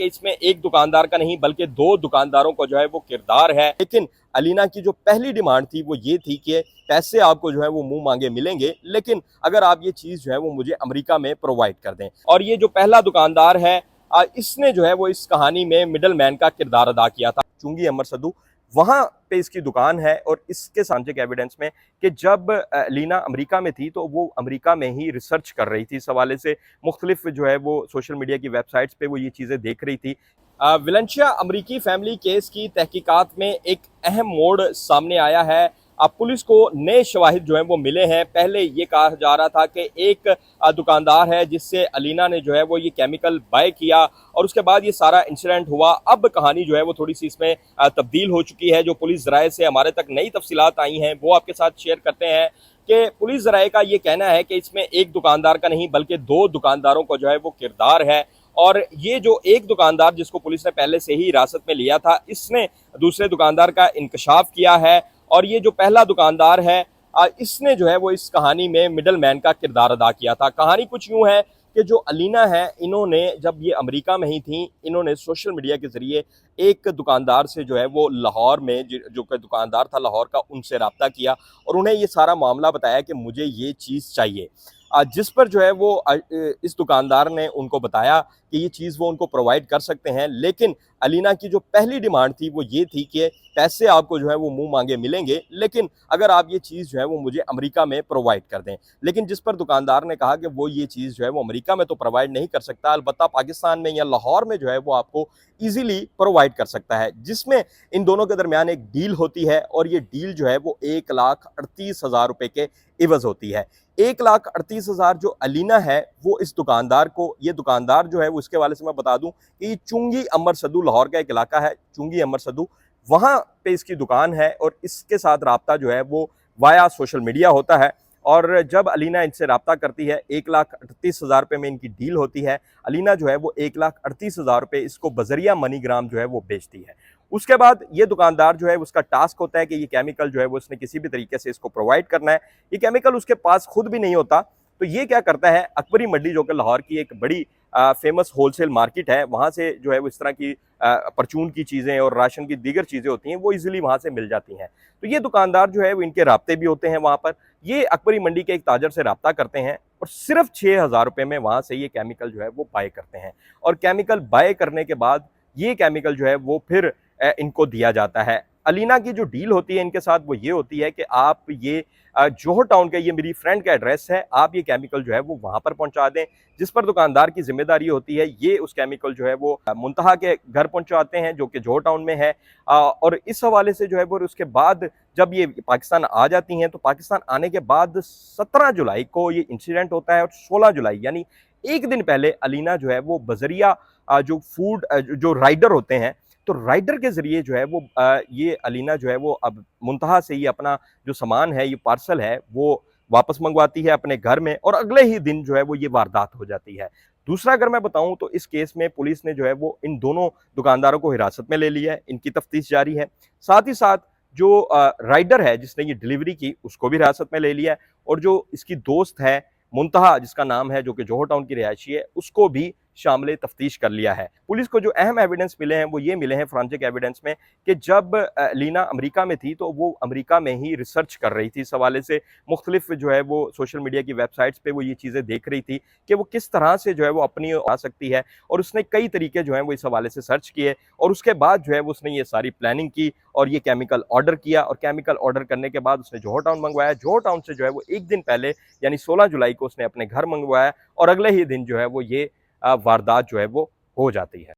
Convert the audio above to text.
इसमें एक दुकानदार का नहीं बल्कि दो दुकानदारों का जो है वो किरदार है। लेकिन अलीना की जो पहली डिमांड थी वो ये थी कि पैसे आपको जो है वो मुंह मांगे मिलेंगे, लेकिन अगर आप ये चीज जो है वो मुझे अमेरिका में प्रोवाइड कर दें। और ये जो पहला दुकानदार है इसने जो है वो इस कहानी में मिडल मैन का किरदार अदा किया था। चुंगी अमर सद्दू वहां पे इसकी दुकान है और इसके साइंटिफिक एविडेंस में कि जब लीना अमेरिका में थी तो वो अमेरिका में ही रिसर्च कर रही थी इस हवाले से। मुख्तलिफ जो है वो सोशल मीडिया की वेबसाइट्स पे वो ये चीज़ें देख रही थी। विलेंशिया अमरीकी फैमिली केस की तहकीकात में एक अहम मोड़ सामने आया है। अब पुलिस को नए शवाहिद जो हैं वो मिले हैं। पहले ये कहा जा रहा था कि एक दुकानदार है जिससे अलीना ने जो है वो ये केमिकल बाय किया और उसके बाद ये सारा इंसिडेंट हुआ। अब कहानी जो है वो थोड़ी सी इसमें तब्दील हो चुकी है। जो पुलिस ज़राए से हमारे तक नई तफसीलात आई हैं वो आपके साथ शेयर करते हैं कि पुलिस ज़राए का ये कहना है कि इसमें एक दुकानदार का नहीं बल्कि दो दुकानदारों का जो है वो किरदार है। और ये जो एक दुकानदार जिसको पुलिस ने पहले से ही हिरासत में लिया था, इसने दूसरे दुकानदार का इंकशाफ किया है। और ये जो पहला दुकानदार है इसने जो है वो इस कहानी में मिडल मैन का किरदार अदा किया था। कहानी कुछ यूँ है कि जो अलीना है, इन्होंने जब ये अमेरिका में ही थी, इन्होंने सोशल मीडिया के ज़रिए एक दुकानदार से जो है वो लाहौर में जो कि दुकानदार था लाहौर का, उनसे रब्ता किया और उन्हें ये सारा मामला बताया कि मुझे ये चीज़ चाहिए। जिस पर जो है वो इस दुकानदार ने उनको बताया कि ये चीज़ वो उनको प्रोवाइड कर सकते हैं, लेकिन अलीना की जो पहली डिमांड थी वो ये थी कि पैसे आपको जो है वो मुंह मांगे मिलेंगे, लेकिन अगर आप ये चीज़ जो है वो मुझे अमेरिका में प्रोवाइड कर दें। लेकिन जिस पर दुकानदार ने कहा कि वो ये चीज़ जो है वो अमेरिका में तो प्रोवाइड नहीं कर सकता, अलबत्ता पाकिस्तान में या लाहौर में जो है वो आपको ईजिली प्रोवाइड कर सकता है। जिसमें इन दोनों के दरमियान एक डील होती है और ये डील जो है वो 1,38,000 रुपये के इवज़ होती है। 1,38,000 जो अलीना है वो इस दुकानदार को, ये दुकानदार जो है वो, इसके वाले से मैं बता दूं कि ये चुंगी अमर सद्दू, लाहौर का एक इलाका है चुंगी अमर सद्दू, वहाँ पे इसकी दुकान है और इसके साथ रब्ता जो है वो वाया सोशल मीडिया होता है। और जब अलीना इनसे रब्ता करती है, 1,38,000 रुपये में इनकी डील होती है। अलीना जो है वो 1,38,000 रुपये इसको बजरिया मनीग्राम जो है वो बेचती है। उसके बाद ये दुकानदार जो है उसका टास्क होता है कि ये केमिकल जो है वो उसने किसी भी तरीके से इसको प्रोवाइड करना है। ये केमिकल उसके पास खुद भी नहीं होता, तो ये क्या करता है, अकबरी मंडी जो कि लाहौर की एक बड़ी फेमस होलसेल मार्केट है, वहाँ से जो है वो इस तरह की परचून की चीज़ें और राशन की दीगर चीज़ें होती हैं वो इजीली वहाँ से मिल जाती हैं। तो ये दुकानदार जो है वो इनके राब्ते भी होते हैं वहाँ पर। ये अकबरी मंडी के एक ताजर से रब्ता करते हैं और सिर्फ 6,000 रुपये में वहाँ से ये केमिकल जो है वो बाय करते हैं। और केमिकल बाय करने के बाद ये केमिकल जो है वो फिर इनको दिया जाता है। अलीना की जो डील होती है इनके साथ वो ये होती है कि आप ये जोहर टाउन का, ये मेरी फ्रेंड का एड्रेस है, आप ये केमिकल जो है वो वहाँ पर पहुँचा दें। जिस पर दुकानदार की जिम्मेदारी होती है ये उस केमिकल जो है वो मुंतहा के घर पहुँचाते हैं जो कि जोहर टाउन में है। और इस हवाले से जो है वो उसके बाद जब ये पाकिस्तान आ जाती हैं तो पाकिस्तान आने के बाद 17 जुलाई को ये इंसिडेंट होता है और 16 जुलाई यानी एक दिन पहले अलीना जो है वो बजरिया जो फूड जो राइडर होते हैं, तो राइडर के ज़रिए जो है वो ये अलीना जो है वो अब मुंतहा से ही अपना जो सामान है, ये पार्सल है, वो वापस मंगवाती है अपने घर में और अगले ही दिन जो है वो ये वारदात हो जाती है। दूसरा अगर मैं बताऊं तो इस केस में पुलिस ने जो है वो इन दोनों दुकानदारों को हिरासत में ले लिया है, इनकी तफ्तीश जारी है। साथ ही साथ जो राइडर है जिसने ये डिलीवरी की उसको भी हिरासत में ले लिया है और जो इसकी दोस्त है मुंतहा जिसका नाम है, जो कि जोहर टाउन की रिहायशी है, उसको भी शामिल तफ्तीश कर लिया है। पुलिस को जो अहम एविडेंस मिले हैं वो ये मिले हैं फोरेंसिक एविडेंस में कि जब लीना अमेरिका में थी तो वो अमेरिका में ही रिसर्च कर रही थी। इस हवाले से मुख्तलिफ जो है वो सोशल मीडिया की वेबसाइट्स पे वो ये चीज़ें देख रही थी कि वो किस तरह से जो है वो अपनी आ सकती है और उसने कई तरीके जो हैं वो इस हवाले से सर्च किए और उसके बाद जो है वो उसने ये सारी प्लानिंग की और ये केमिकल ऑर्डर किया। और केमिकल ऑर्डर करने के बाद उसने जोहर टाउन मंगवाया। जोहर टाउन से जो है वो एक दिन पहले यानी 16 जुलाई को उसने अपने घर मंगवाया और अगले ही दिन जो है वो ये वारदात जो है वो हो जाती है।